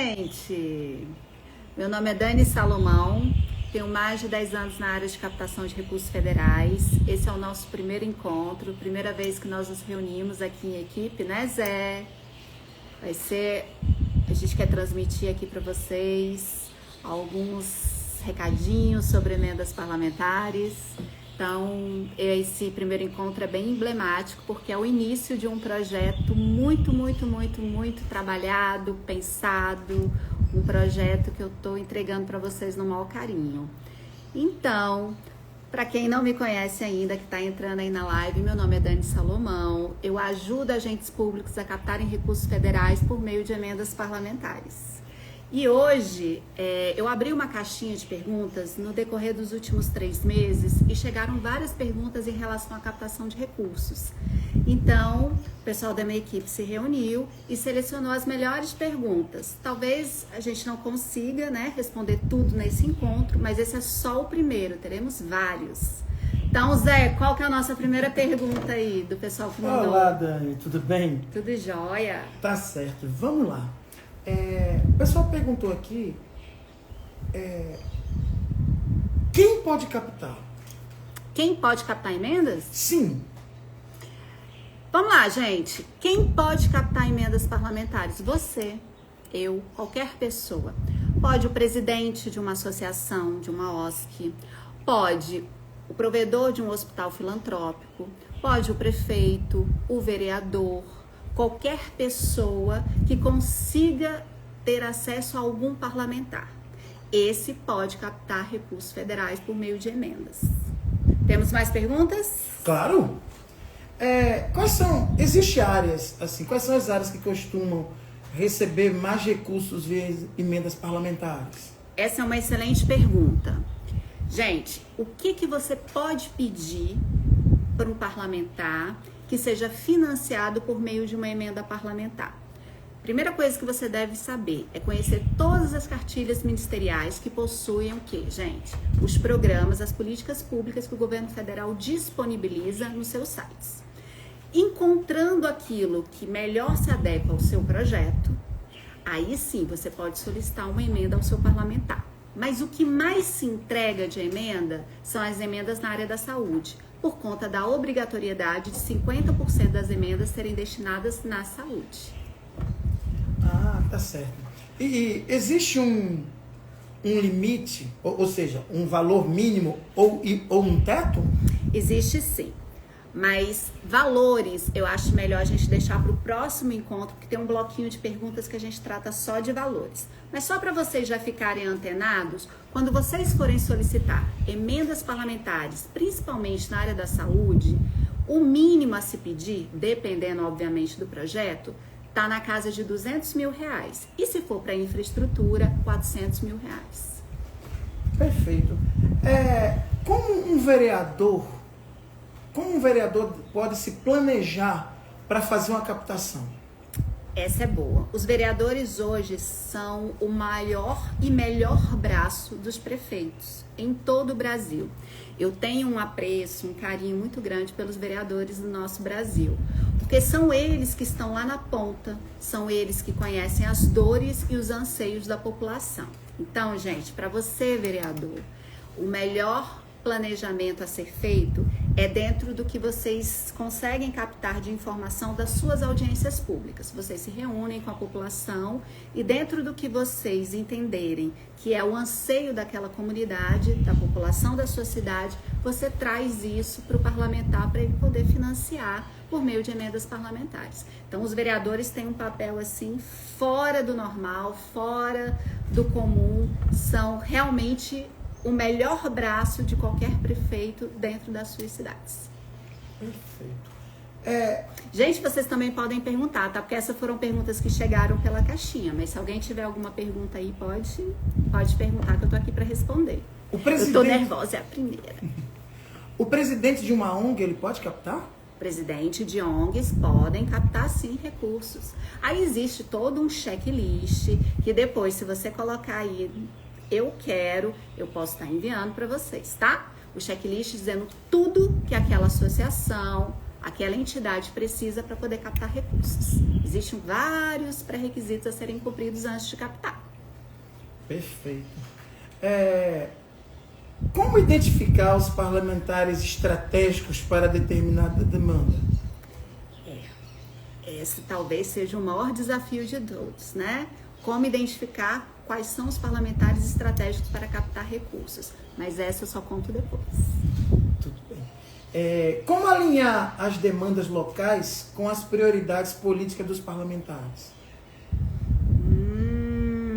gente! Meu nome é Dani Salomão, tenho mais de 10 anos na área de captação de recursos federais. Esse é o nosso primeiro encontro, primeira vez que nós nos reunimos aqui em equipe, né, Zé? A gente quer transmitir aqui para vocês alguns recadinhos sobre emendas parlamentares. Então, esse primeiro encontro é bem emblemático, porque é o início de um projeto muito trabalhado, pensado, um projeto que eu estou entregando para vocês no maior carinho. Então, para quem não me conhece ainda, que está entrando aí na live, meu nome é Dani Salomão, eu ajudo agentes públicos a captarem recursos federais por meio de emendas parlamentares. E hoje, eu abri uma caixinha de perguntas no decorrer dos últimos 3 meses e chegaram várias perguntas em relação à captação de recursos. Então, o pessoal da minha equipe se reuniu e selecionou as melhores perguntas. Talvez a gente não consiga, né, responder tudo nesse encontro, mas esse é só o primeiro, teremos vários. Então, Zé, qual que é a nossa primeira pergunta aí do pessoal que mandou? Olá, Dani, tudo bem? Tudo jóia? Tá certo, vamos lá. O pessoal perguntou aqui, quem pode captar? Quem pode captar emendas? Sim. Vamos lá, gente. Quem pode captar emendas parlamentares? Você, eu, qualquer pessoa. Pode o presidente de uma associação, de uma OSC, pode o provedor de um hospital filantrópico, pode o prefeito, o vereador, qualquer pessoa que consiga ter acesso a algum parlamentar. Esse pode captar recursos federais por meio de emendas. Temos mais perguntas? Claro. Existem áreas, assim, quais são as áreas que costumam receber mais recursos via emendas parlamentares? Essa é uma excelente pergunta. Gente, o que você pode pedir para um parlamentar que seja financiado por meio de uma emenda parlamentar? Primeira coisa que você deve saber é conhecer todas as cartilhas ministeriais que possuem o quê, gente? Os programas, as políticas públicas que o governo federal disponibiliza nos seus sites. Encontrando aquilo que melhor se adequa ao seu projeto, aí sim você pode solicitar uma emenda ao seu parlamentar. Mas o que mais se entrega de emenda são as emendas na área da saúde, por conta da obrigatoriedade de 50% das emendas serem destinadas na saúde. Ah, tá certo. E existe um limite, ou seja, um valor mínimo ou um teto? Existe sim, mas valores eu acho melhor a gente deixar para o próximo encontro, porque tem um bloquinho de perguntas que a gente trata só de valores. Mas só para vocês já ficarem antenados, quando vocês forem solicitar emendas parlamentares, principalmente na área da saúde, o mínimo a se pedir, dependendo obviamente do projeto, está na casa de R$200 mil. E se for para infraestrutura, R$400 mil. Perfeito. Como um vereador pode se planejar para fazer uma captação? Essa é boa. Os vereadores hoje são o maior e melhor braço dos prefeitos em todo o Brasil. Eu tenho um apreço, um carinho muito grande pelos vereadores do nosso Brasil, porque são eles que estão lá na ponta, são eles que conhecem as dores e os anseios da população. Então, gente, para você, vereador, o melhor planejamento a ser feito é dentro do que vocês conseguem captar de informação das suas audiências públicas. Vocês se reúnem com a população e dentro do que vocês entenderem que é o anseio daquela comunidade, da população da sua cidade, você traz isso para o parlamentar para ele poder financiar por meio de emendas parlamentares. Então, os vereadores têm um papel assim fora do normal, fora do comum, são realmente o melhor braço de qualquer prefeito dentro das suas cidades. Perfeito. Gente, vocês também podem perguntar, tá? Porque essas foram perguntas que chegaram pela caixinha, mas se alguém tiver alguma pergunta aí, pode perguntar que eu tô aqui para responder. Eu tô nervosa, é a primeira. O presidente de uma ONG, ele pode captar? Presidente de ONGs podem captar sim recursos. Aí existe todo um checklist que depois, se você colocar aí eu posso estar enviando para vocês, tá? O checklist dizendo tudo que aquela associação, aquela entidade precisa para poder captar recursos. Existem vários pré-requisitos a serem cumpridos antes de captar. Perfeito. Como identificar os parlamentares estratégicos para determinada demanda? Esse talvez seja o maior desafio de todos, né? Como identificar quais são os parlamentares estratégicos para captar recursos. Mas essa eu só conto depois. Tudo bem. Como alinhar as demandas locais com as prioridades políticas dos parlamentares?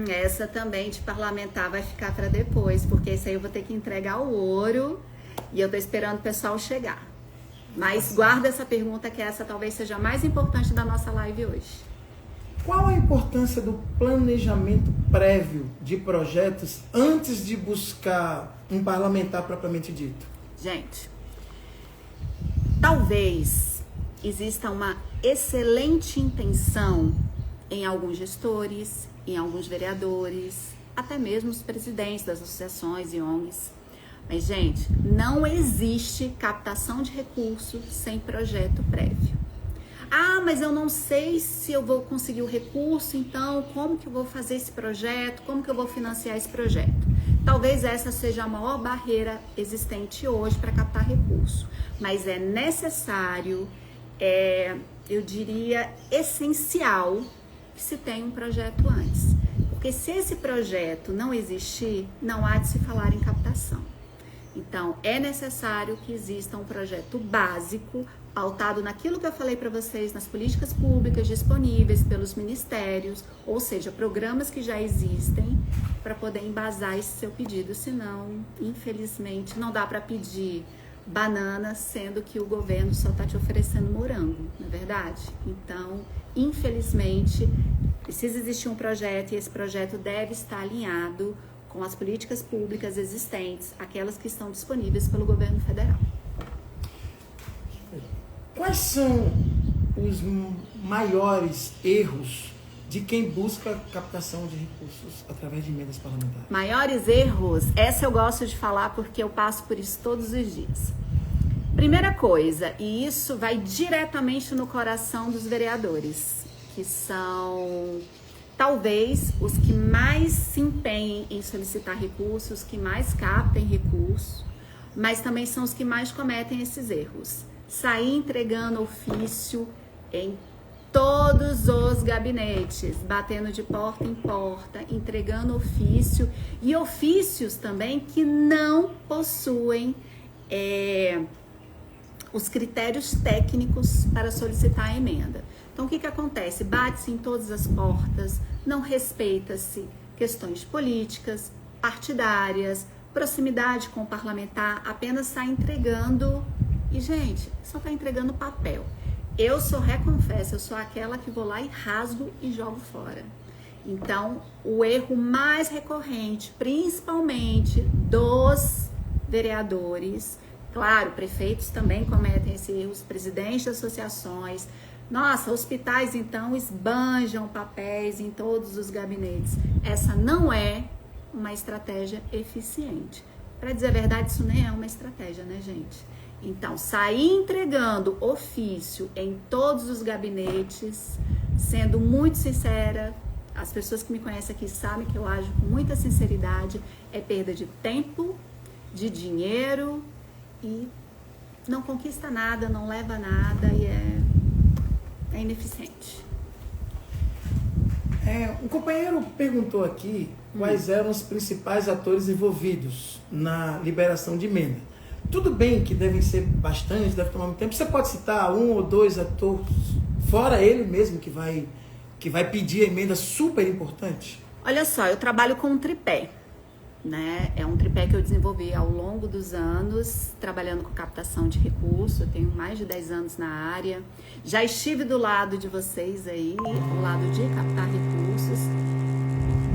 Essa também de parlamentar vai ficar para depois, porque esse aí eu vou ter que entregar o ouro e eu tô esperando o pessoal chegar. Mas guarda essa pergunta, que essa talvez seja a mais importante da nossa live hoje. Qual a importância do planejamento prévio de projetos antes de buscar um parlamentar propriamente dito? Gente, talvez exista uma excelente intenção em alguns gestores, em alguns vereadores, até mesmo os presidentes das associações e ONGs. Mas, gente, não existe captação de recursos sem projeto prévio. Ah, mas eu não sei se eu vou conseguir o recurso, então como que eu vou fazer esse projeto? Como que eu vou financiar esse projeto? Talvez essa seja a maior barreira existente hoje para captar recurso. Mas é necessário, eu diria, essencial que se tenha um projeto antes. Porque se esse projeto não existir, não há de se falar em captação. Então, é necessário que exista um projeto básico, pautado naquilo que eu falei para vocês, nas políticas públicas disponíveis pelos ministérios, ou seja, programas que já existem, para poder embasar esse seu pedido. Senão, infelizmente, não dá para pedir banana, sendo que o governo só está te oferecendo morango, não é verdade? Então, infelizmente, precisa existir um projeto e esse projeto deve estar alinhado com as políticas públicas existentes, aquelas que estão disponíveis pelo governo federal. Quais são os maiores erros de quem busca captação de recursos através de emendas parlamentares? Maiores erros? Essa eu gosto de falar porque eu passo por isso todos os dias. Primeira coisa, e isso vai diretamente no coração dos vereadores, que são talvez os que mais se empenhem em solicitar recursos, que mais captem recursos, mas também são os que mais cometem esses erros. Sair entregando ofício em todos os gabinetes, batendo de porta em porta, entregando ofício, e ofícios também que não possuem os critérios técnicos para solicitar a emenda. Então, o que acontece? Bate-se em todas as portas, não respeita-se questões políticas, partidárias, proximidade com o parlamentar, apenas está entregando. E, gente, só está entregando papel. Eu reconfesso, eu sou aquela que vou lá e rasgo e jogo fora. Então, o erro mais recorrente, principalmente dos vereadores, claro, prefeitos também cometem esse erro, os presidentes de associações. Nossa, hospitais, então, esbanjam papéis em todos os gabinetes. Essa não é uma estratégia eficiente. Para dizer a verdade, isso nem é uma estratégia, né, gente? Então, sair entregando ofício em todos os gabinetes, sendo muito sincera, as pessoas que me conhecem aqui sabem que eu ajo com muita sinceridade, é perda de tempo, de dinheiro e não conquista nada, não leva nada e é ineficiente. Um companheiro perguntou aqui quais eram os principais atores envolvidos na liberação de emenda. Tudo bem que devem ser bastante, deve tomar muito tempo. Você pode citar um ou dois atores, fora ele mesmo, que vai pedir a emenda super importante? Olha só, eu trabalho com um tripé, né? É um tripé que eu desenvolvi ao longo dos anos, trabalhando com captação de recursos. Eu tenho mais de 10 anos na área. Já estive do lado de vocês aí, do lado de captar recursos.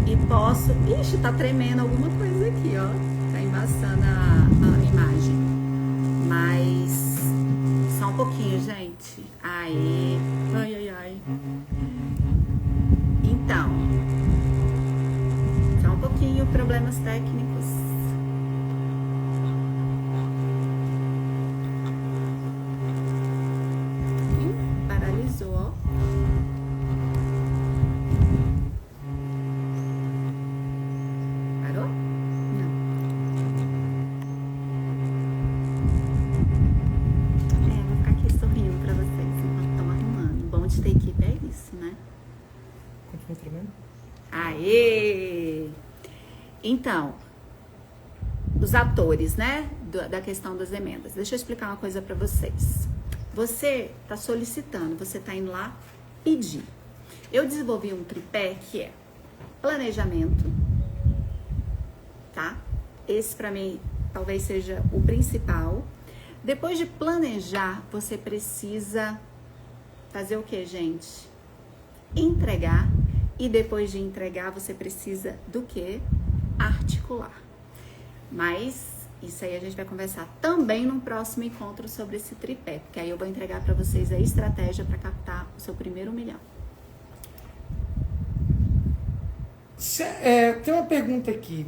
E posso... Ixi, tá tremendo alguma coisa aqui, ó. Tá embaçando a imagem. Mas... Só um pouquinho, gente. Aê. Ai, ai, ai. Então... Só um pouquinho, problemas técnicos. Paralisou, ó. água? Não. Vou ficar aqui sorrindo pra vocês enquanto estão arrumando. O bom de ter equipe é isso, né? Continua tremendo? Aê! Então, os atores, né, da questão das emendas. Deixa eu explicar uma coisa para vocês. Você está solicitando, você está indo lá pedir. Eu desenvolvi um tripé que é planejamento, tá? Esse para mim talvez seja o principal. Depois de planejar, você precisa fazer o que, gente? Entregar. E depois de entregar, você precisa do quê? Articular. Mas isso aí a gente vai conversar também no próximo encontro sobre esse tripé, porque aí eu vou entregar para vocês a estratégia para captar o seu primeiro 1 milhão. Tem uma pergunta aqui.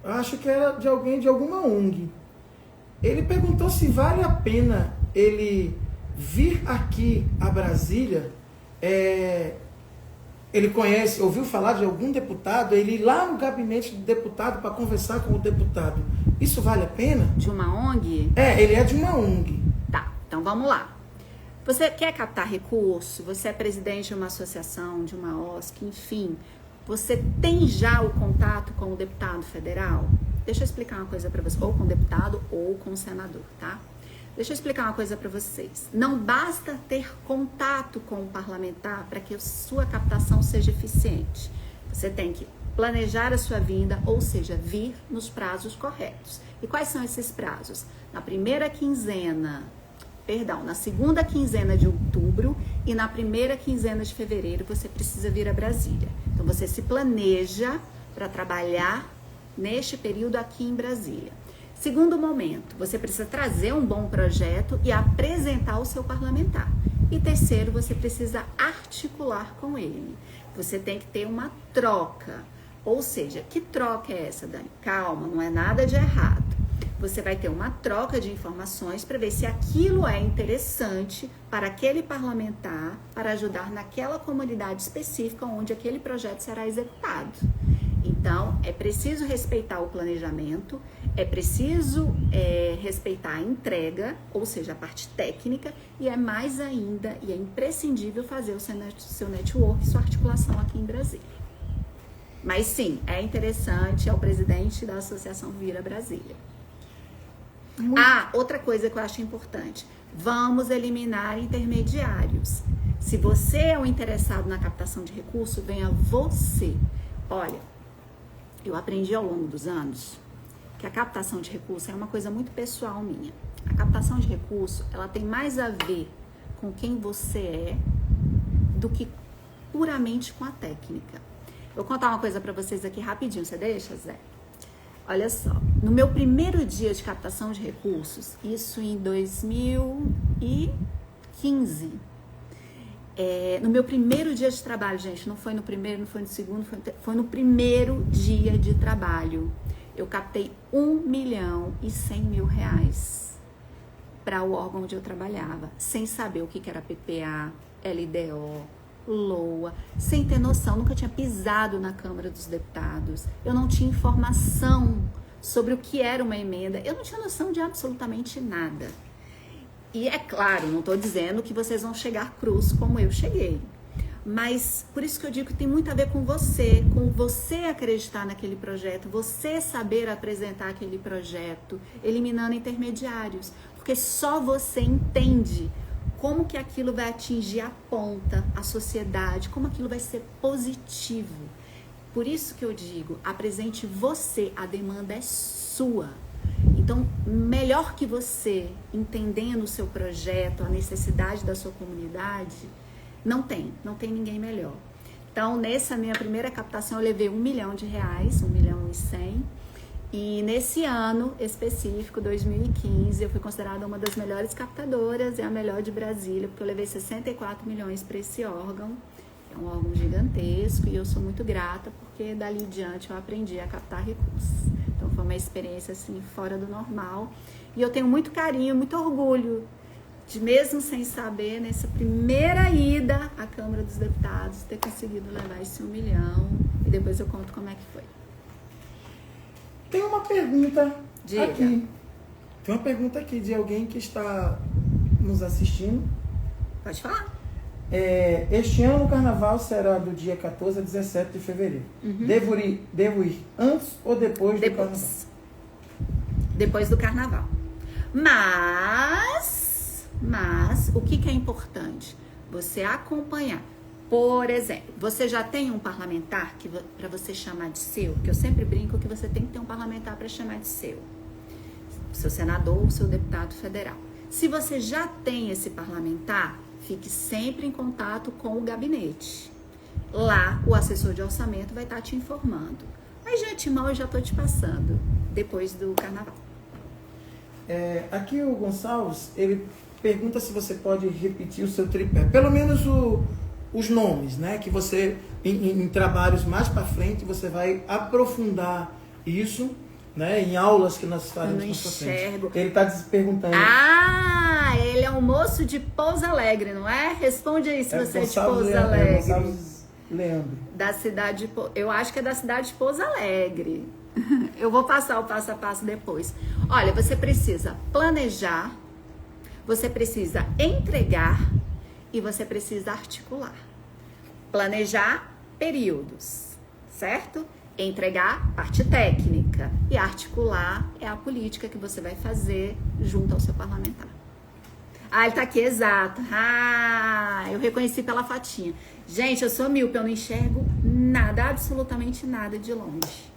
Eu acho que era de alguém de alguma ONG. Ele perguntou se vale a pena ele vir aqui a Brasília. Ele ouviu falar de algum deputado, ele ir lá no gabinete do deputado para conversar com o deputado. Isso vale a pena? De uma ONG? Ele é de uma ONG. Tá, então vamos lá. Você quer captar recurso? Você é presidente de uma associação, de uma OSC, enfim. Você tem já o contato com o deputado federal? Deixa eu explicar uma coisa para você. Ou com o deputado ou com o senador, tá? Deixa eu explicar uma coisa para vocês. Não basta ter contato com o parlamentar para que a sua captação seja eficiente. Você tem que planejar a sua vinda, ou seja, vir nos prazos corretos. E quais são esses prazos? Na segunda quinzena de outubro e na primeira quinzena de fevereiro você precisa vir a Brasília. Então você se planeja para trabalhar neste período aqui em Brasília. Segundo momento, você precisa trazer um bom projeto e apresentar ao seu parlamentar. E terceiro, você precisa articular com ele. Você tem que ter uma troca. Ou seja, que troca é essa, Dani? Calma, não é nada de errado. Você vai ter uma troca de informações para ver se aquilo é interessante para aquele parlamentar, para ajudar naquela comunidade específica onde aquele projeto será executado. Então, é preciso respeitar o planejamento, é preciso respeitar a entrega, ou seja, a parte técnica, e é mais ainda, e é imprescindível fazer o seu network, sua articulação aqui em Brasília. Mas sim, é interessante, é o presidente da associação vir a Brasília. Outra coisa que eu acho importante, vamos eliminar intermediários. Se você é o interessado na captação de recursos, venha você. Olha, eu aprendi ao longo dos anos que a captação de recursos é uma coisa muito pessoal minha. A captação de recursos, ela tem mais a ver com quem você é do que puramente com a técnica. Vou contar uma coisa para vocês aqui rapidinho, você deixa, Zé? Olha só, no meu primeiro dia de captação de recursos, isso em 2015, no meu primeiro dia de trabalho, gente, não foi no primeiro, não foi no segundo, foi no primeiro dia de trabalho. Eu captei R$1.100.000 para o órgão onde eu trabalhava, sem saber o que era PPA, LDO, LOA, sem ter noção, nunca tinha pisado na Câmara dos Deputados, eu não tinha informação sobre o que era uma emenda, eu não tinha noção de absolutamente nada. E é claro, não estou dizendo que vocês vão chegar cruz como eu cheguei, mas por isso que eu digo que tem muito a ver com você acreditar naquele projeto, você saber apresentar aquele projeto, eliminando intermediários, porque só você entende como que aquilo vai atingir a ponta, a sociedade, como aquilo vai ser positivo. Por isso que eu digo, apresente você, a demanda é sua. Então, melhor que você, entendendo o seu projeto, a necessidade da sua comunidade, não tem ninguém melhor. Então, nessa minha primeira captação, eu levei R$1 milhão, R$1.100.000. E nesse ano específico, 2015, eu fui considerada uma das melhores captadoras e a melhor de Brasília, porque eu levei 64 milhões para esse órgão. É um órgão gigantesco e eu sou muito grata, porque dali em diante eu aprendi a captar recursos. Então foi uma experiência assim fora do normal. E eu tenho muito carinho, muito orgulho de, mesmo sem saber, nessa primeira ida à Câmara dos Deputados, ter conseguido levar esse R$1 milhão. E depois eu conto como é que foi. Tem uma pergunta Diga. aqui. Tem uma pergunta aqui de alguém que está nos assistindo. Pode falar. Este ano o carnaval será do dia 14 a 17 de fevereiro. Devo ir antes ou depois do carnaval? Depois do carnaval. Mas o que é importante? Você acompanhar. Por exemplo, você já tem um parlamentar para você chamar de seu? Que eu sempre brinco que você tem que ter um parlamentar para chamar de seu. Seu senador ou seu deputado federal. Se você já tem esse parlamentar, fique sempre em contato com o gabinete. Lá, o assessor de orçamento vai estar te informando. Mas de antemão eu já estou te passando, depois do carnaval. Aqui o Gonçalves, ele pergunta se você pode repetir o seu tripé. Pelo menos os nomes, né? Que você, em trabalhos mais para frente, você vai aprofundar isso, né? Em aulas que nós faremos mais pra frente. Ele está perguntando. Ah, ele é um moço de Pouso Alegre, não é? Responde aí se você é de Pouso Alegre. Gonçalves Leandro. Da cidade de eu acho que é da cidade de Pouso Alegre. Eu vou passar o passo a passo depois. Olha, você precisa planejar, você precisa entregar e você precisa articular. Planejar períodos, certo? Entregar parte técnica e articular é a política que você vai fazer junto ao seu parlamentar. Ah, ele tá aqui, exato. Ah, eu reconheci pela fotinha. Gente, eu sou míope, eu não enxergo nada, absolutamente nada de longe.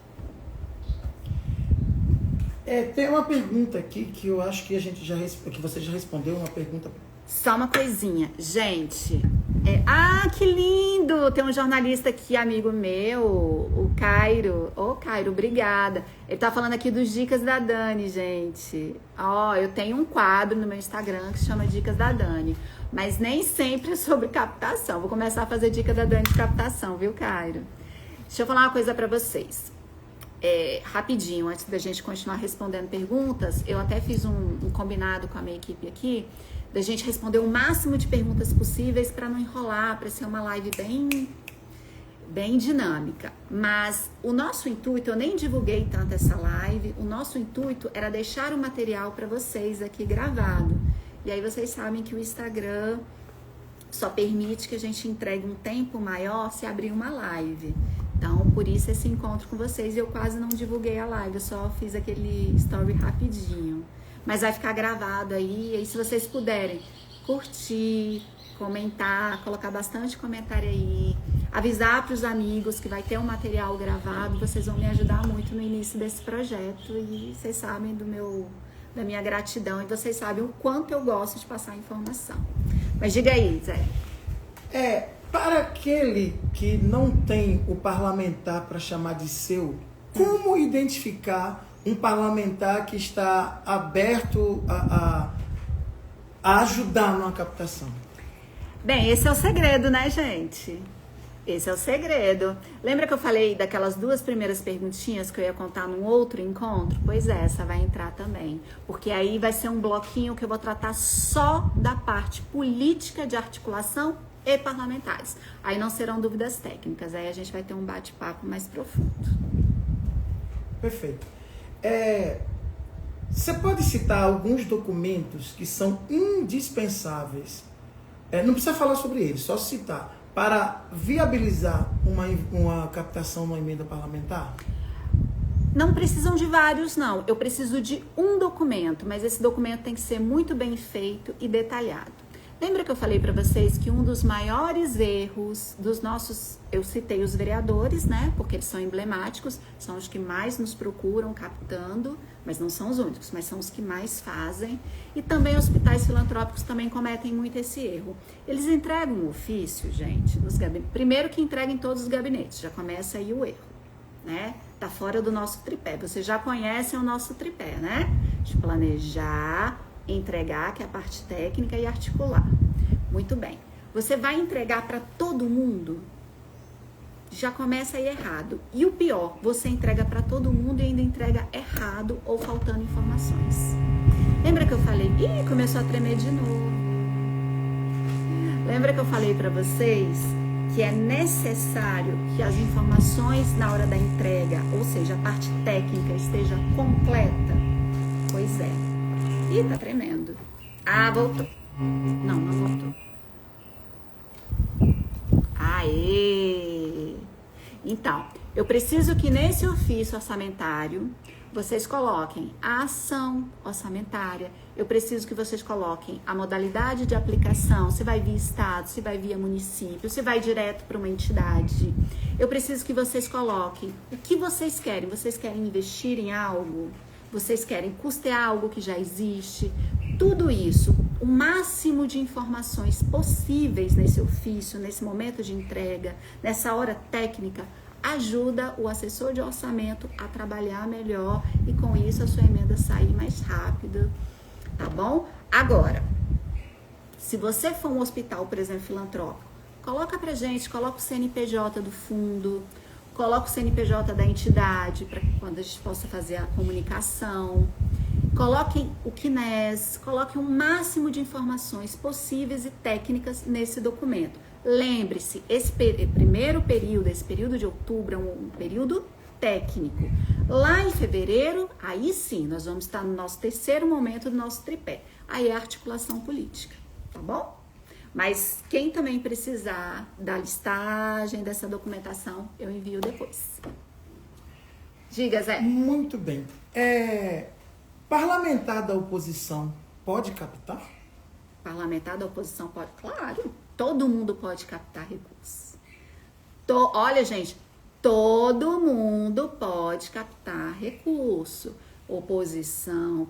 Tem uma pergunta aqui que eu acho que que você já respondeu, uma pergunta. Só uma coisinha, gente. Que lindo! Tem um jornalista aqui, amigo meu, o Cairo. Cairo, obrigada. Ele tá falando aqui dos Dicas da Dani, gente. Eu tenho um quadro no meu Instagram que se chama Dicas da Dani. Mas nem sempre é sobre captação. Vou começar a fazer Dica da Dani de captação, viu, Cairo? Deixa eu falar uma coisa pra vocês. Rapidinho, antes da gente continuar respondendo perguntas, eu até fiz um combinado com a minha equipe aqui, da gente responder o máximo de perguntas possíveis para não enrolar, para ser uma live bem dinâmica. Mas o nosso intuito, eu nem divulguei tanto essa live, o nosso intuito era deixar o material para vocês aqui gravado. E aí vocês sabem que o Instagram só permite que a gente entregue um tempo maior se abrir uma live. Então, por isso esse encontro com vocês, eu quase não divulguei a live, eu só fiz aquele story rapidinho. Mas vai ficar gravado aí, e aí se vocês puderem curtir, comentar, colocar bastante comentário aí, avisar para os amigos que vai ter um material gravado, vocês vão me ajudar muito no início desse projeto e vocês sabem da minha gratidão e vocês sabem o quanto eu gosto de passar informação. Mas diga aí, Zé. Para aquele que não tem o parlamentar para chamar de seu, como identificar um parlamentar que está aberto a ajudar numa captação? Bem, esse é o segredo, né, gente? Esse é o segredo. Lembra que eu falei daquelas 2 primeiras perguntinhas que eu ia contar num outro encontro? Pois é, essa vai entrar também. Porque aí vai ser um bloquinho que eu vou tratar só da parte política de articulação e parlamentares. Aí não serão dúvidas técnicas, aí a gente vai ter um bate-papo mais profundo. Perfeito. Você pode citar alguns documentos que são indispensáveis, não precisa falar sobre eles, só citar, para viabilizar uma captação numa emenda parlamentar? Não precisam de vários, não. Eu preciso de um documento, mas esse documento tem que ser muito bem feito e detalhado. Lembra que eu falei para vocês que um dos maiores erros dos nossos, eu citei os vereadores, né? Porque eles são emblemáticos, são os que mais nos procuram captando, mas não são os únicos, mas são os que mais fazem. E também hospitais filantrópicos também cometem muito esse erro. Eles entregam um ofício, gente, nos gabinetes. Primeiro que entreguem todos os gabinetes, já começa aí o erro, né? Tá fora do nosso tripé. Vocês já conhecem o nosso tripé, né? De planejar, entregar, que é a parte técnica, e articular. Muito bem. Você vai entregar para todo mundo? Já começa aí errado. E o pior, você entrega para todo mundo e ainda entrega errado ou faltando informações. Lembra que eu falei? Ih, começou a tremer de novo. Lembra que eu falei para vocês que é necessário que as informações na hora da entrega, ou seja, a parte técnica, esteja completa? Pois é. Ih, tá tremendo. Ah, voltou. Não, não voltou. Aê! Então, eu preciso que nesse ofício orçamentário vocês coloquem a ação orçamentária. Eu preciso que vocês coloquem a modalidade de aplicação, se vai via estado, se vai via município, se vai direto para uma entidade. Eu preciso que vocês coloquem o que vocês querem. Vocês querem investir em algo? Vocês querem custear algo que já existe? Tudo isso, o máximo de informações possíveis nesse ofício, nesse momento de entrega, nessa hora técnica, ajuda o assessor de orçamento a trabalhar melhor e com isso a sua emenda sair mais rápido, tá bom? Agora, se você for um hospital, por exemplo, filantrópico, coloca pra gente, coloca o CNPJ do fundo, coloca o CNPJ da entidade para que quando a gente possa fazer a comunicação, coloquem o CNES, coloquem o máximo de informações possíveis e técnicas nesse documento. Lembre-se, esse primeiro período, esse período de outubro é um período técnico. Lá em fevereiro, aí sim, nós vamos estar no nosso terceiro momento do nosso tripé. Aí é a articulação política, tá bom? Mas quem também precisar da listagem, dessa documentação, eu envio depois. Diga, Zé. Muito bem. Parlamentar da oposição pode captar? Parlamentar da oposição pode? Claro. Todo mundo pode captar recursos. Olha, gente, todo mundo pode captar recurso. Oposição,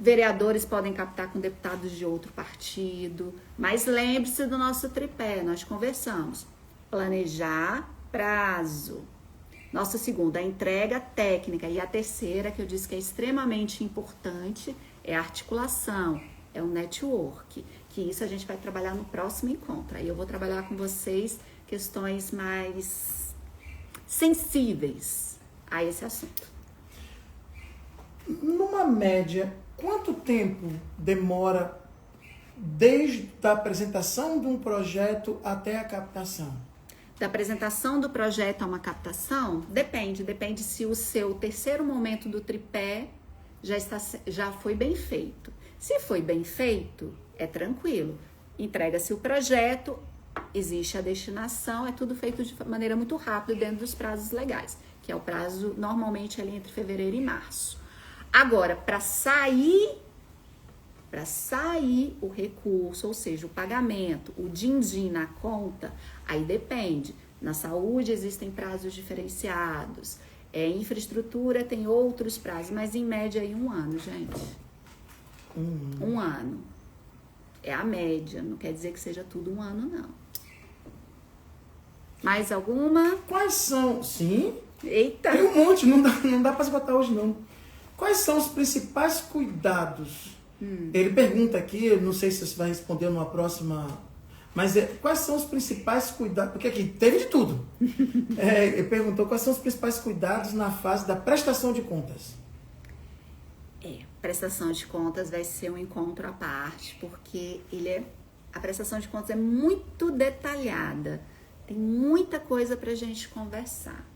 vereadores podem captar com deputados de outro partido. Mas lembre-se do nosso tripé, nós conversamos. Planejar, prazo. Nossa segunda, a entrega técnica. E a terceira, que eu disse que é extremamente importante, é a articulação, é o network. Que isso a gente vai trabalhar no próximo encontro. Aí eu vou trabalhar com vocês questões mais sensíveis a esse assunto. Numa média, quanto tempo demora desde a apresentação de um projeto até a captação? Da apresentação do projeto a uma captação, depende se o seu terceiro momento do tripé já foi bem feito. Se foi bem feito, é tranquilo. Entrega-se o projeto, existe a destinação, é tudo feito de maneira muito rápida dentro dos prazos legais, que é o prazo normalmente ali entre fevereiro e março. Agora, para sair o recurso, ou seja, o pagamento, o din-din na conta, aí depende. Na saúde existem prazos diferenciados, infraestrutura tem outros prazos, mas em média aí 1 ano, gente. 1 ano. É a média, não quer dizer que seja tudo 1 ano, não. Mais alguma? Quais são? Sim. Eita! Tem um monte, não dá para esgotar hoje, não. Quais são os principais cuidados? Ele pergunta aqui, eu não sei se você vai responder numa próxima, mas quais são os principais cuidados? Porque aqui teve de tudo. Ele perguntou quais são os principais cuidados na fase da prestação de contas. Prestação de contas vai ser um encontro à parte, porque a prestação de contas é muito detalhada, tem muita coisa para a gente conversar.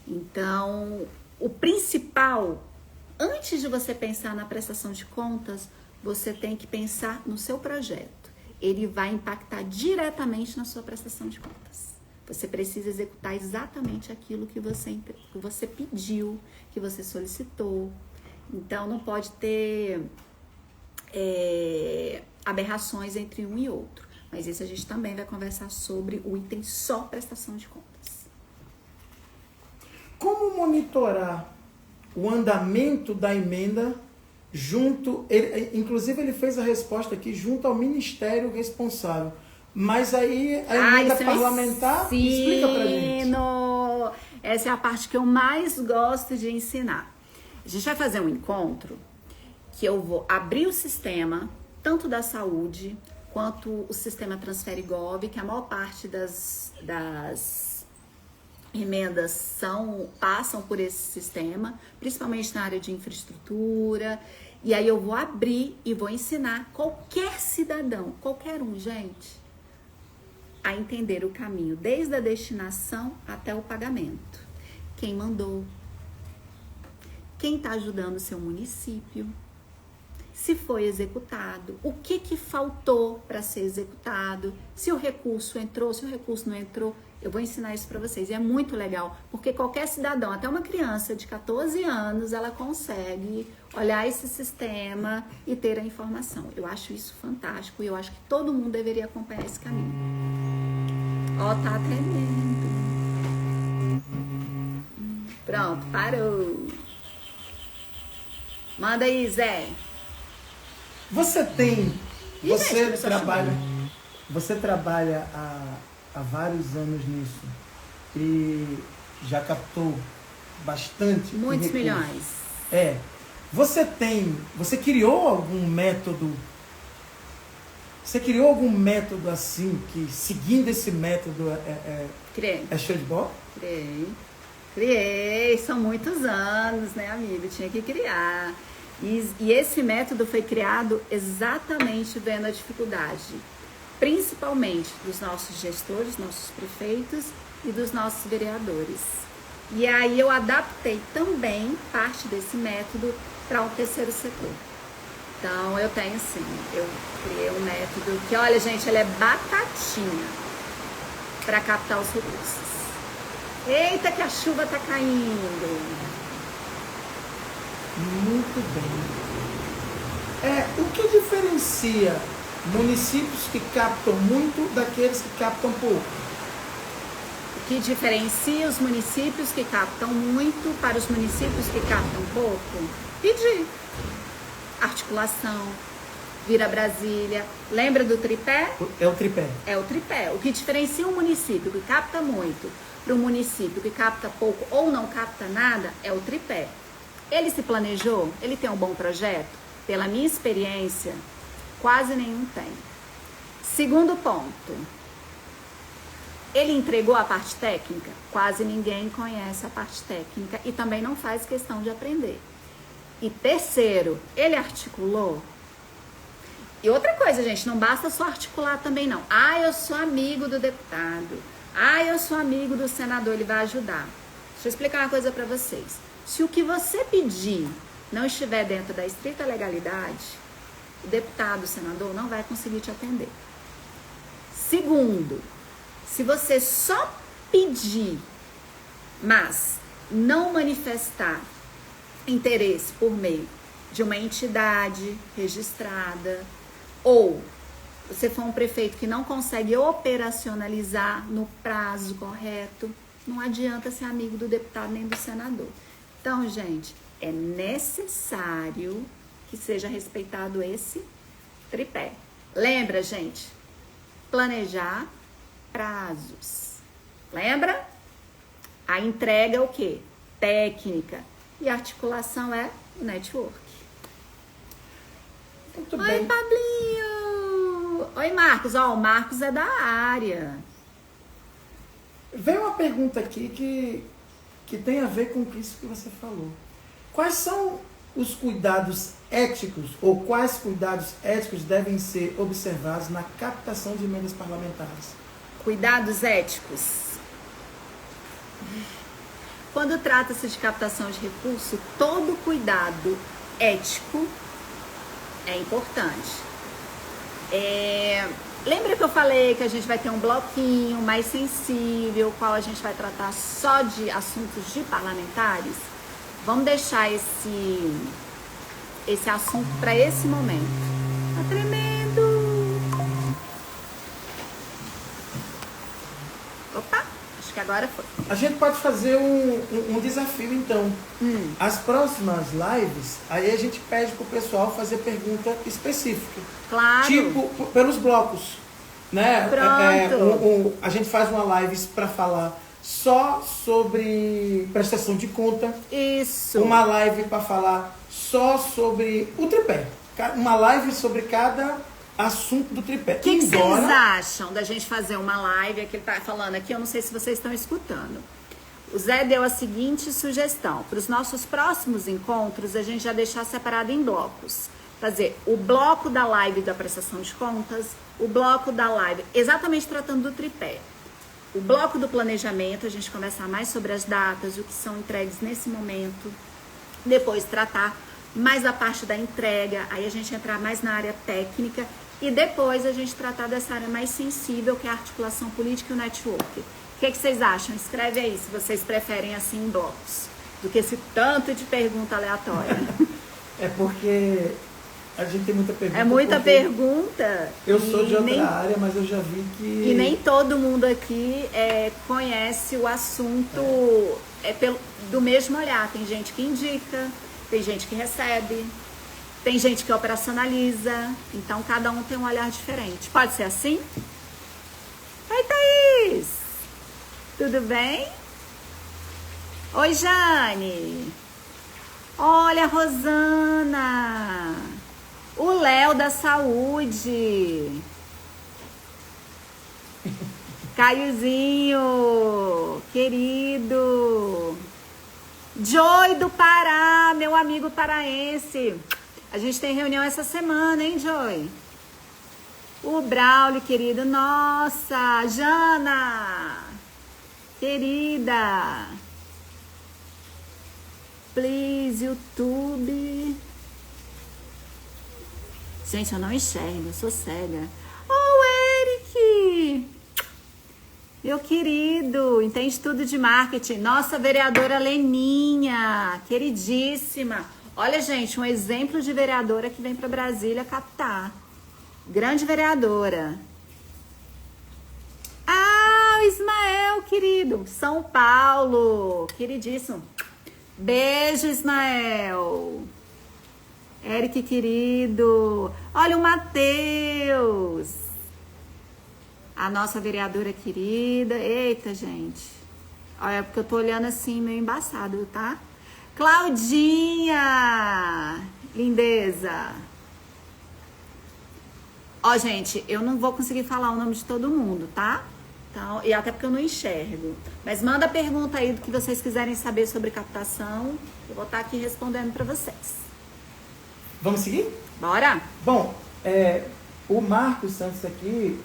Então, o principal, antes de você pensar na prestação de contas, você tem que pensar no seu projeto. Ele vai impactar diretamente na sua prestação de contas. Você precisa executar exatamente aquilo que você pediu, que você solicitou. Então, não pode ter aberrações entre um e outro. Mas isso a gente também vai conversar sobre o item só prestação de contas. Como monitorar o andamento da emenda inclusive ele fez a resposta aqui junto ao ministério responsável. Mas aí a emenda parlamentar, explica pra gente. Essa é a parte que eu mais gosto de ensinar. A gente vai fazer um encontro que eu vou abrir o sistema, tanto da saúde quanto o sistema Transferigov, que a maior parte das emendas passam por esse sistema, principalmente na área de infraestrutura. E aí eu vou abrir e vou ensinar qualquer cidadão, qualquer um, gente. a entender o caminho, desde a destinação até o pagamento. Quem mandou? Quem está ajudando o seu município? Se foi executado, o que faltou para ser executado, se o recurso entrou, se o recurso não entrou. Eu vou ensinar isso para vocês. E é muito legal, porque qualquer cidadão, até uma criança de 14 anos, ela consegue olhar esse sistema e ter a informação. Eu acho isso fantástico e eu acho que todo mundo deveria acompanhar esse caminho. Ó, tá tremendo. Pronto, parou. Manda aí, Zé. Você gente, trabalha há vários anos nisso e já captou bastante muitos recursos. milhões. Você criou algum método? Você criou algum método assim que seguindo esse método é show de bola? Criei, são muitos anos, né, amigo? Tinha que criar. E esse método foi criado exatamente vendo a dificuldade, principalmente dos nossos gestores, nossos prefeitos e dos nossos vereadores. E aí eu adaptei também parte desse método para o terceiro setor. Então eu tenho sim, eu criei um método que, olha gente, ele é batatinha para captar os recursos. Eita que a chuva tá caindo! Muito bem. O que diferencia municípios que captam muito daqueles que captam pouco? O que diferencia os municípios que captam muito para os municípios que captam pouco? Pedir. Articulação. Vira Brasília. Lembra do tripé? É o tripé. É o tripé. O que diferencia um município que capta muito para um município que capta pouco ou não capta nada é o tripé. Ele se planejou? Ele tem um bom projeto? Pela minha experiência, quase nenhum tem. Segundo ponto, ele entregou a parte técnica? Quase ninguém conhece a parte técnica e também não faz questão de aprender. E terceiro, ele articulou? E outra coisa, gente, não basta só articular também não. Eu sou amigo do deputado. Eu sou amigo do senador, ele vai ajudar. Deixa eu explicar uma coisa para vocês. Se o que você pedir não estiver dentro da estrita legalidade, o deputado, o senador não vai conseguir te atender. Segundo, se você só pedir, mas não manifestar interesse por meio de uma entidade registrada, ou você for um prefeito que não consegue operacionalizar no prazo correto, não adianta ser amigo do deputado nem do senador. Então, gente, é necessário que seja respeitado esse tripé. Lembra, gente? Planejar prazos. Lembra? A entrega é o quê? Técnica. E a articulação é o network. Muito Oi, bem. Pablinho! Oi, Marcos. O Marcos é da área. Vem uma pergunta aqui que tem a ver com isso que você falou. Quais são os cuidados éticos ou quais cuidados éticos devem ser observados na captação de emendas parlamentares? Cuidados éticos. Quando trata-se de captação de recurso, todo cuidado ético é importante. Lembra que eu falei que a gente vai ter um bloquinho mais sensível, qual a gente vai tratar só de assuntos de parlamentares? Vamos deixar esse assunto para esse momento. Tá tremendo! Opa, acho que agora foi. A gente pode fazer um desafio, então. As próximas lives, aí a gente pede pro pessoal fazer pergunta específica. Claro. Tipo, pelos blocos. Né? Pronto. A gente faz uma live para falar só sobre prestação de conta. Isso. Uma live para falar só sobre o tripé. Uma live sobre cada assunto do tripé. O que vocês acham da gente fazer uma live? É que ele tá falando aqui, eu não sei se vocês estão escutando. O Zé deu a seguinte sugestão. Para os nossos próximos encontros, a gente já deixar separado em blocos. Fazer o bloco da live da prestação de contas, o bloco da live, exatamente tratando do tripé. O bloco do planejamento, a gente conversar mais sobre as datas, o que são entregues nesse momento. Depois tratar mais da parte da entrega, aí a gente entrar mais na área técnica. E depois a gente tratar dessa área mais sensível, que é a articulação política e o network. O que vocês acham? Escreve aí se vocês preferem assim em blocos, do que esse tanto de pergunta aleatória. É porque a gente tem muita pergunta. É muita pergunta. Eu sou de outra área, mas eu já vi que... E nem todo mundo aqui conhece o assunto do mesmo olhar. Tem gente que indica, tem gente que recebe, tem gente que operacionaliza. Então, cada um tem um olhar diferente. Pode ser assim? Oi, Thaís! Tudo bem? Oi, Jane! Olha, Rosana! O Léo da Saúde! Caiozinho! Querido! Joy do Pará, meu amigo paraense! A gente tem reunião essa semana, hein, Joy? O Braulio, querido. Nossa, Jana! Querida! Please, YouTube. Gente, eu não enxergo, eu sou cega. Oh, Eric! Meu querido, entende tudo de marketing. Nossa vereadora Leninha, queridíssima. Olha, gente, um exemplo de vereadora que vem para Brasília captar. Grande vereadora. Ah, o Ismael, querido. São Paulo, queridíssimo. Beijo, Ismael. Eric, querido. Olha o Matheus. A nossa vereadora querida. Eita, gente. Olha, porque eu tô olhando assim, meio embaçado, tá? Claudinha. Lindeza. Ó, gente, eu não vou conseguir falar o nome de todo mundo, tá? Então, e até porque eu não enxergo. Mas manda pergunta aí do que vocês quiserem saber sobre captação. Eu vou estar aqui respondendo para vocês. Vamos seguir? Bora? Bom, o Marcos Santos aqui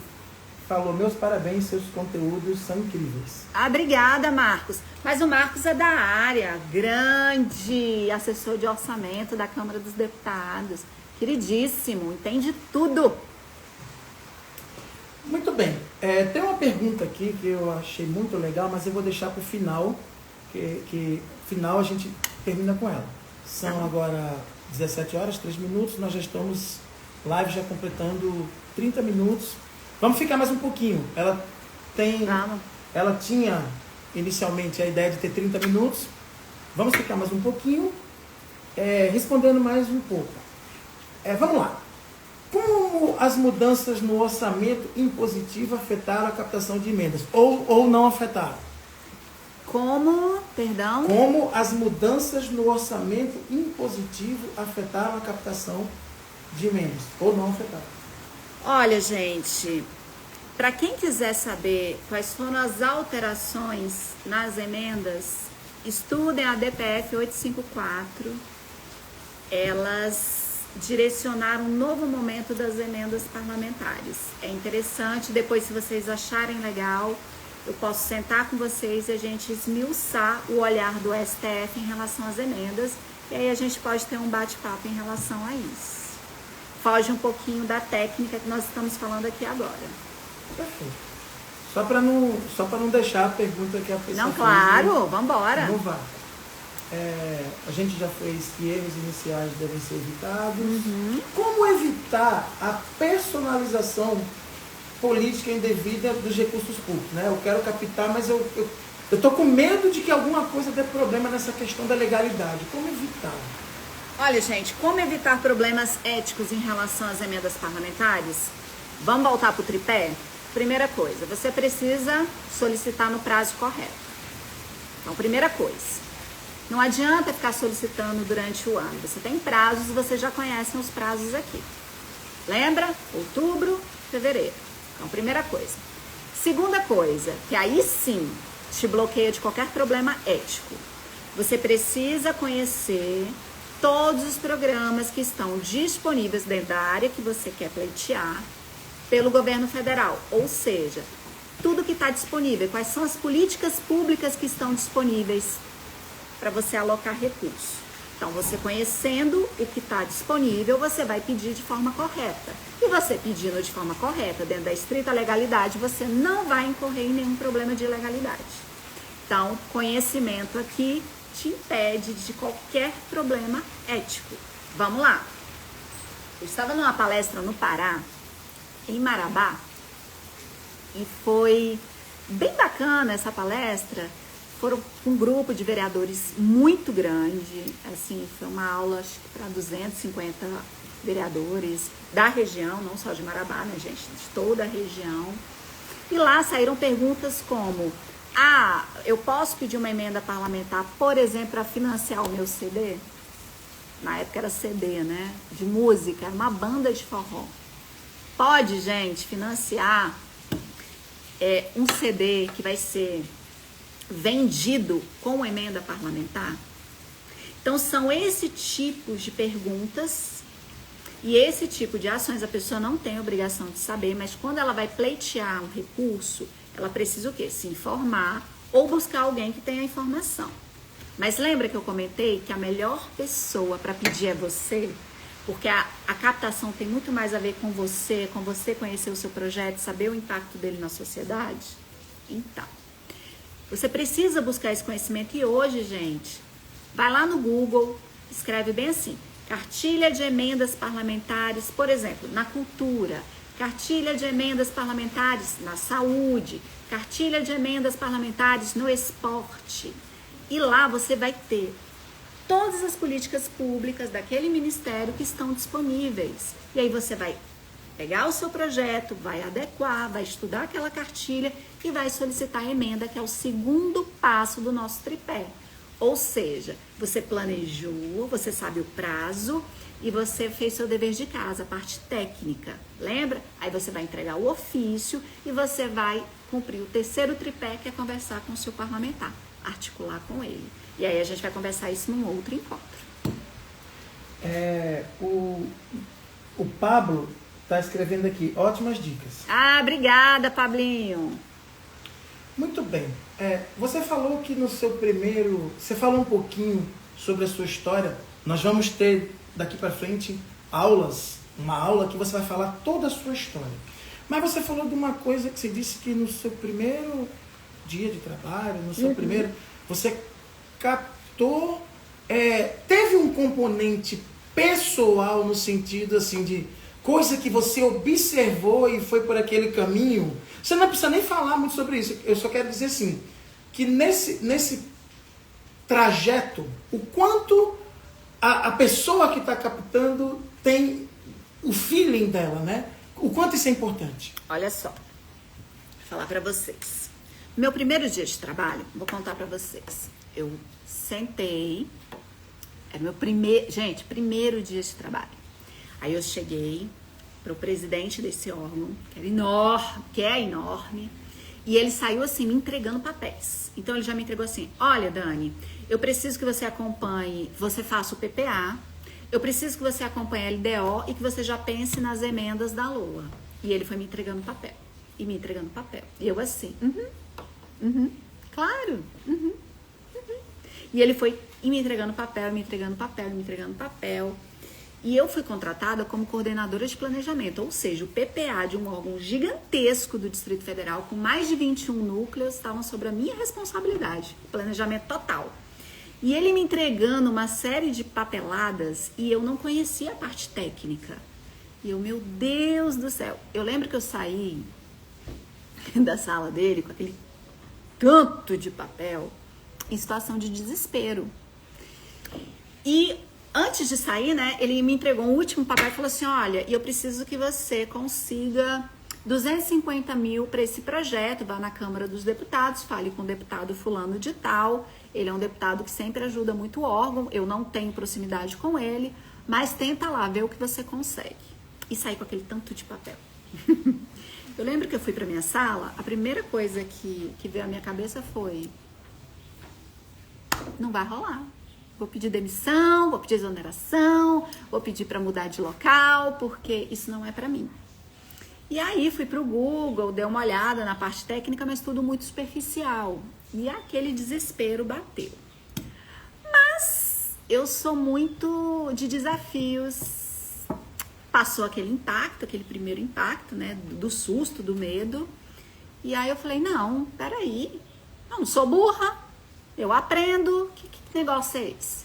falou, meus parabéns, seus conteúdos são incríveis. Ah, obrigada, Marcos. Mas o Marcos é da área, grande assessor de orçamento da Câmara dos Deputados. Queridíssimo, entende tudo. Muito bem. Tem uma pergunta aqui que eu achei muito legal, mas eu vou deixar para o final, que final a gente termina com ela. São agora 17 horas, 3 minutos, nós já estamos live já completando 30 minutos. Vamos ficar mais um pouquinho. Ela tinha inicialmente a ideia de ter 30 minutos. Vamos ficar mais um pouquinho, respondendo mais um pouco. Vamos lá. Como as mudanças no orçamento impositivo afetaram a captação de emendas? Ou não afetaram? Como, perdão? Como as mudanças no orçamento impositivo afetaram a captação de emendas? Ou não afetaram? Olha, gente, para quem quiser saber quais foram as alterações nas emendas, estudem a DPF 854. Elas direcionar um novo momento das emendas parlamentares. É interessante, depois se vocês acharem legal, eu posso sentar com vocês e a gente esmiuçar o olhar do STF em relação às emendas, e aí a gente pode ter um bate-papo em relação a isso. Foge um pouquinho da técnica que nós estamos falando aqui agora. Perfeito. Só para não deixar a pergunta que a pessoa não, claro, vamos embora. Não vai. A gente já fez que erros iniciais devem ser evitados. Uhum. Como evitar a personalização política indevida dos recursos públicos? Né? Eu quero captar, mas eu estou com medo de que alguma coisa dê problema nessa questão da legalidade. Como evitar? Olha, gente, como evitar problemas éticos em relação às emendas parlamentares? Vamos voltar para o tripé? Primeira coisa, você precisa solicitar no prazo correto. Então, primeira coisa. Não adianta ficar solicitando durante o ano. Você tem prazos, você já conhece os prazos aqui. Lembra? Outubro, fevereiro. Então, primeira coisa. Segunda coisa, que aí sim te bloqueia de qualquer problema ético. Você precisa conhecer todos os programas que estão disponíveis dentro da área que você quer pleitear pelo governo federal, ou seja, tudo que está disponível, quais são as políticas públicas que estão disponíveis para você alocar recursos. Então, você conhecendo o que está disponível, você vai pedir de forma correta. E você pedindo de forma correta, dentro da estrita legalidade, você não vai incorrer em nenhum problema de ilegalidade. Então, conhecimento aqui te impede de qualquer problema ético. Vamos lá. Eu estava numa palestra no Pará, em Marabá, e foi bem bacana essa palestra. Foram um grupo de vereadores muito grande, assim, foi uma aula, acho que para 250 vereadores da região, não só de Marabá, né, gente, de toda a região. E lá saíram perguntas como, eu posso pedir uma emenda parlamentar, por exemplo, para financiar o meu CD? Na época era CD, né, de música, era uma banda de forró. Pode, gente, financiar um CD que vai ser vendido com emenda parlamentar? Então, são esse tipo de perguntas e esse tipo de ações a pessoa não tem obrigação de saber, mas quando ela vai pleitear um recurso, ela precisa o quê? Se informar ou buscar alguém que tenha a informação. Mas lembra que eu comentei que a melhor pessoa para pedir é você? Porque a captação tem muito mais a ver com você conhecer o seu projeto, saber o impacto dele na sociedade? Então, você precisa buscar esse conhecimento e hoje, gente, vai lá no Google, escreve bem assim, cartilha de emendas parlamentares, por exemplo, na cultura, cartilha de emendas parlamentares na saúde, cartilha de emendas parlamentares no esporte. E lá você vai ter todas as políticas públicas daquele ministério que estão disponíveis. E aí você vai pegar o seu projeto, vai adequar, vai estudar aquela cartilha e vai solicitar a emenda, que é o segundo passo do nosso tripé. Ou seja, você planejou, você sabe o prazo e você fez seu dever de casa, a parte técnica, lembra? Aí você vai entregar o ofício e você vai cumprir o terceiro tripé, que é conversar com o seu parlamentar, articular com ele. E aí a gente vai conversar isso num outro encontro. O Pablo está escrevendo aqui, ótimas dicas. Obrigada, Pablinho. Muito bem. Você falou que no seu primeiro... Você falou um pouquinho sobre a sua história. Nós vamos ter daqui para frente uma aula que você vai falar toda a sua história. Mas você falou de uma coisa que você disse que no seu primeiro dia de trabalho, no seu primeiro... Você captou... teve um componente pessoal no sentido assim de... coisa que você observou e foi por aquele caminho. Você não precisa nem falar muito sobre isso. Eu só quero dizer assim, que nesse trajeto, o quanto a pessoa que está captando tem o feeling dela, né? O quanto isso é importante. Olha só, vou falar para vocês. Meu primeiro dia de trabalho, vou contar para vocês. Eu sentei, é meu primeiro dia de trabalho. Aí eu cheguei para o presidente desse órgão, que é enorme, e ele saiu assim, me entregando papéis. Então ele já me entregou assim, olha, Dani, eu preciso que você acompanhe, você faça o PPA, eu preciso que você acompanhe a LDO e que você já pense nas emendas da LOA. E ele foi me entregando papel, e me entregando papel. E eu assim, claro, E ele foi me entregando papel, me entregando papel, me entregando papel. E eu fui contratada como coordenadora de planejamento, ou seja, o PPA de um órgão gigantesco do Distrito Federal, com mais de 21 núcleos, estavam sobre a minha responsabilidade, planejamento total. E ele me entregando uma série de papeladas e eu não conhecia a parte técnica. E eu, meu Deus do céu, eu lembro que eu saí da sala dele com aquele tanto de papel, em situação de desespero. E antes de sair, né, ele me entregou um último papel e falou assim, olha, eu preciso que você consiga 250 mil para esse projeto, vá na Câmara dos Deputados, fale com o deputado fulano de tal, ele é um deputado que sempre ajuda muito o órgão, eu não tenho proximidade com ele, mas tenta lá, ver o que você consegue. E saí com aquele tanto de papel. Eu lembro que eu fui para minha sala, a primeira coisa que veio à minha cabeça foi, não vai rolar. Vou pedir demissão, vou pedir exoneração, vou pedir para mudar de local, porque isso não é para mim. E aí fui pro Google, dei uma olhada na parte técnica, mas tudo muito superficial. E aquele desespero bateu. Mas eu sou muito de desafios. Passou aquele impacto, aquele primeiro impacto, né? Do susto, do medo. E aí eu falei, não, peraí, não sou burra, eu aprendo, que negócio é esse?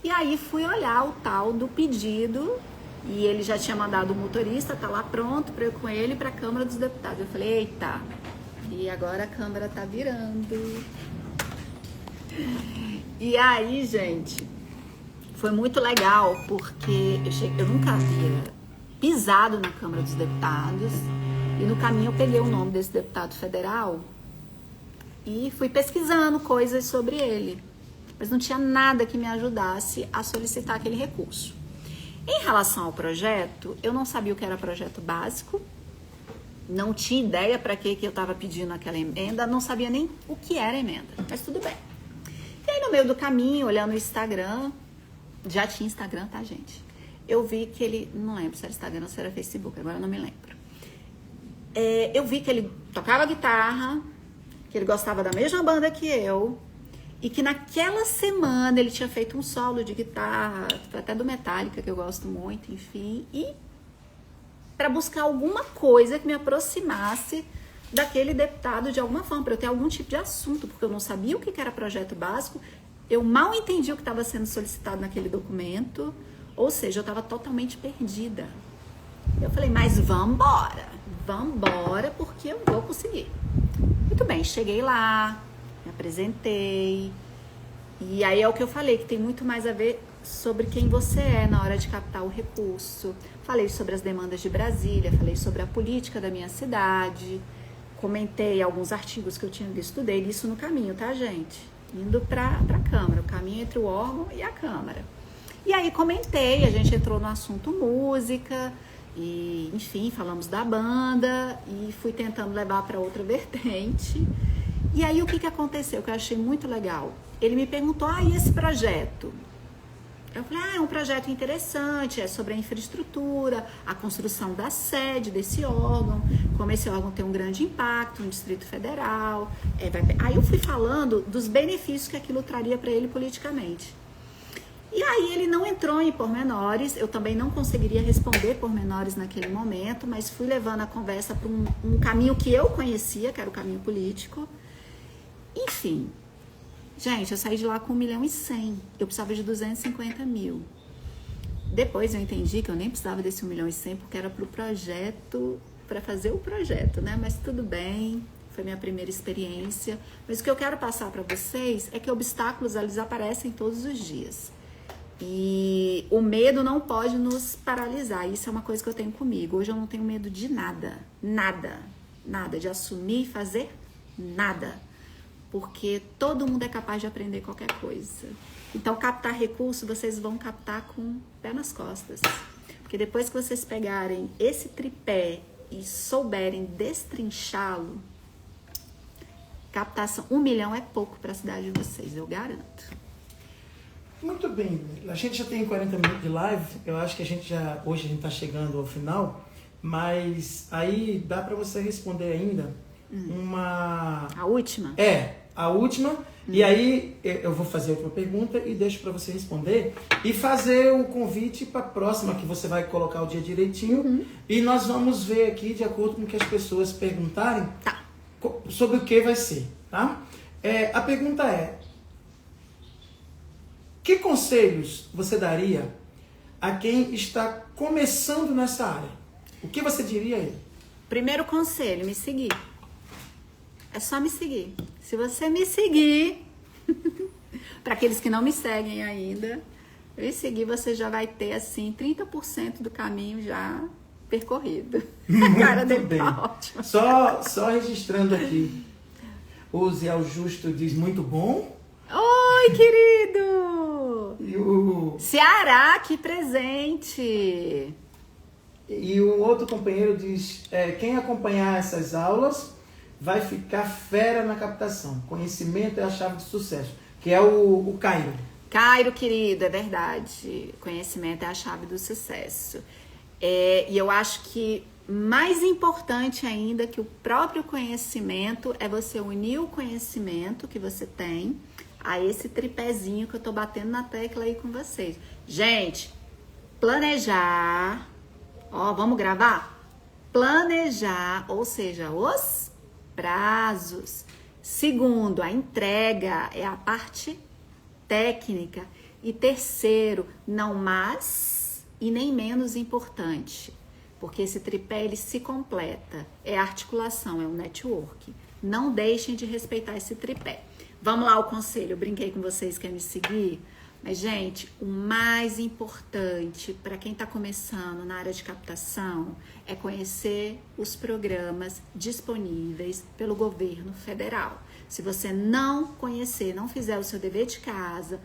E aí fui olhar o tal do pedido, e ele já tinha mandado o motorista, tá lá pronto para eu ir com ele para a Câmara dos Deputados. Eu falei, eita, e agora a Câmara tá virando. E aí, gente, foi muito legal, porque eu nunca havia pisado na Câmara dos Deputados, e no caminho eu peguei o nome desse deputado federal e fui pesquisando coisas sobre ele. Mas não tinha nada que me ajudasse a solicitar aquele recurso. Em relação ao projeto, eu não sabia o que era projeto básico, não tinha ideia para que eu estava pedindo aquela emenda, não sabia nem o que era emenda, mas tudo bem. E aí no meio do caminho, olhando o Instagram, já tinha Instagram, tá, gente? Eu vi que ele, não lembro se era Instagram ou se era Facebook, agora eu não me lembro. Eu vi que ele tocava guitarra, que ele gostava da mesma banda que eu, e que naquela semana ele tinha feito um solo de guitarra, até do Metallica, que eu gosto muito, enfim, e para buscar alguma coisa que me aproximasse daquele deputado de alguma forma, para eu ter algum tipo de assunto, porque eu não sabia o que era projeto básico, eu mal entendi o que estava sendo solicitado naquele documento, ou seja, eu estava totalmente perdida. Eu falei, mas vambora, porque eu vou conseguir. Muito bem, cheguei lá, me apresentei, e aí é o que eu falei, que tem muito mais a ver sobre quem você é na hora de captar o recurso. Falei sobre as demandas de Brasília, falei sobre a política da minha cidade, comentei alguns artigos que eu tinha lido, estudei isso no caminho, tá, gente? Indo pra Câmara, o caminho entre o órgão e a Câmara. E aí comentei, a gente entrou no assunto música, e enfim, falamos da banda, e fui tentando levar para outra vertente. E aí o que aconteceu, que eu achei muito legal? Ele me perguntou, e esse projeto? Eu falei, é um projeto interessante, é sobre a infraestrutura, a construção da sede desse órgão, como esse órgão tem um grande impacto no Distrito Federal. Aí eu fui falando dos benefícios que aquilo traria para ele politicamente. E aí ele não entrou em pormenores, eu também não conseguiria responder pormenores naquele momento, mas fui levando a conversa para um caminho que eu conhecia, que era o caminho político. Enfim, gente, eu saí de lá com 1.100.000, eu precisava de 250 mil. Depois eu entendi que eu nem precisava desse 1.100.000, porque era para o projeto, para fazer o projeto, né? Mas tudo bem, foi minha primeira experiência. Mas o que eu quero passar para vocês é que obstáculos, eles aparecem todos os dias. E o medo não pode nos paralisar, isso é uma coisa que eu tenho comigo. Hoje eu não tenho medo de nada, de assumir e fazer nada. Porque todo mundo é capaz de aprender qualquer coisa. Então, captar recurso, vocês vão captar com o pé nas costas. Porque depois que vocês pegarem esse tripé e souberem destrinchá-lo, captação, 1 milhão é pouco para a cidade de vocês, eu garanto. Muito bem, a gente já tem 40 minutos de live, eu acho que hoje a gente está chegando ao final, mas aí dá para você responder ainda A última? A última, e aí eu vou fazer outra pergunta e deixo para você responder e fazer o convite para a próxima, que você vai colocar o dia direitinho, e nós vamos ver aqui, de acordo com o que as pessoas perguntarem, sobre o que vai ser, tá? A pergunta é, que conselhos você daria a quem está começando nessa área? O que você diria a ele? Primeiro conselho, me seguir. É só me seguir. Se você me seguir, para aqueles que não me seguem ainda, me seguir, você já vai ter, assim, 30% do caminho já percorrido. A cara dele bem. Tá ótima. Só registrando aqui. O Zé Augusto diz muito bom. Oi, querido! E o Ceará, que presente! E o outro companheiro diz, quem acompanhar essas aulas vai ficar fera na captação. Conhecimento é a chave de sucesso. Que é o Cairo. Cairo, querido, é verdade. Conhecimento é a chave do sucesso. E eu acho que mais importante ainda que o próprio conhecimento é você unir o conhecimento que você tem a esse tripézinho que eu tô batendo na tecla aí com vocês. Gente, planejar, ó, vamos gravar? Planejar, ou seja, os prazos. Segundo, a entrega é a parte técnica. E terceiro, não mais e nem menos importante, porque esse tripé ele se completa, é articulação, é um network. Não deixem de respeitar esse tripé. Vamos lá o conselho, eu brinquei com vocês, quer me seguir? Mas, gente, o mais importante para quem está começando na área de captação é conhecer os programas disponíveis pelo governo federal. Se você não conhecer, não fizer o seu dever de casa,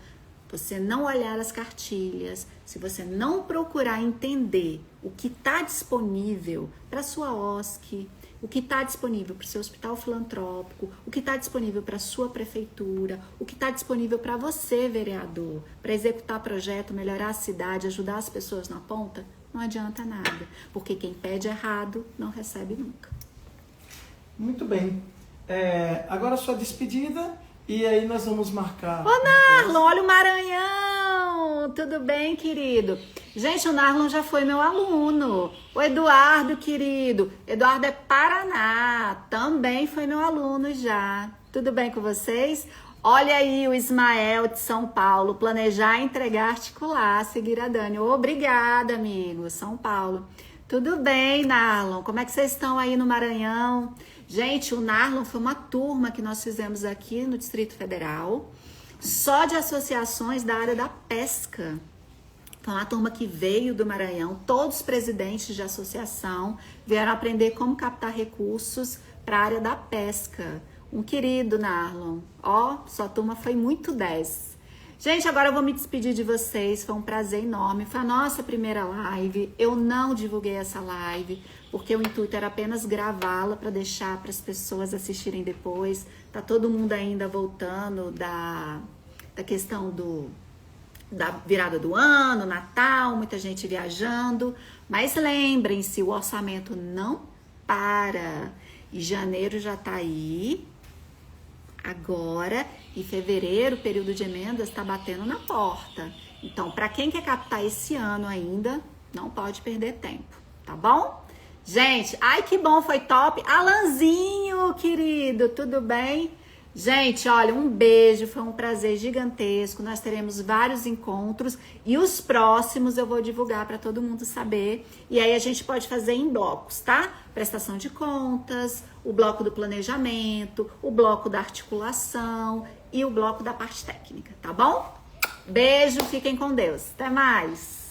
você não olhar as cartilhas, se você não procurar entender o que está disponível para sua OSC, o que está disponível para o seu hospital filantrópico, o que está disponível para a sua prefeitura, o que está disponível para você, vereador, para executar projeto, melhorar a cidade, ajudar as pessoas na ponta, não adianta nada, porque quem pede errado não recebe nunca. Muito bem. Agora a sua despedida e aí nós vamos marcar... Ô, Narlon, olha o Maranhão! Tudo bem, querido? Gente, o Narlon já foi meu aluno. O Eduardo, querido. Eduardo é Paraná. Também foi meu aluno já. Tudo bem com vocês? Olha aí o Ismael de São Paulo. Planejar, entregar, articular, seguir a Dani. Obrigada, amigo. São Paulo. Tudo bem, Narlon? Como é que vocês estão aí no Maranhão? Gente, o Narlon foi uma turma que nós fizemos aqui no Distrito Federal, só de associações da área da pesca. Foi uma turma que veio do Maranhão, todos os presidentes de associação vieram aprender como captar recursos para a área da pesca. Um querido, Narlon. Ó, sua turma foi muito 10. Gente, agora eu vou me despedir de vocês, foi um prazer enorme, foi a nossa primeira live, eu não divulguei essa live, porque o intuito era apenas gravá-la para deixar para as pessoas assistirem depois, tá todo mundo ainda voltando da questão da virada do ano, Natal, muita gente viajando, mas lembrem-se, o orçamento não para, e janeiro já tá aí, agora, em fevereiro, o período de emendas está batendo na porta. Então, para quem quer captar esse ano ainda, não pode perder tempo, tá bom? Gente, ai que bom, foi top. Alanzinho, querido, tudo bem? Gente, olha, um beijo, foi um prazer gigantesco. Nós teremos vários encontros e os próximos eu vou divulgar para todo mundo saber. E aí a gente pode fazer em blocos, tá? Prestação de contas, o bloco do planejamento, o bloco da articulação e o bloco da parte técnica, tá bom? Beijo, fiquem com Deus. Até mais!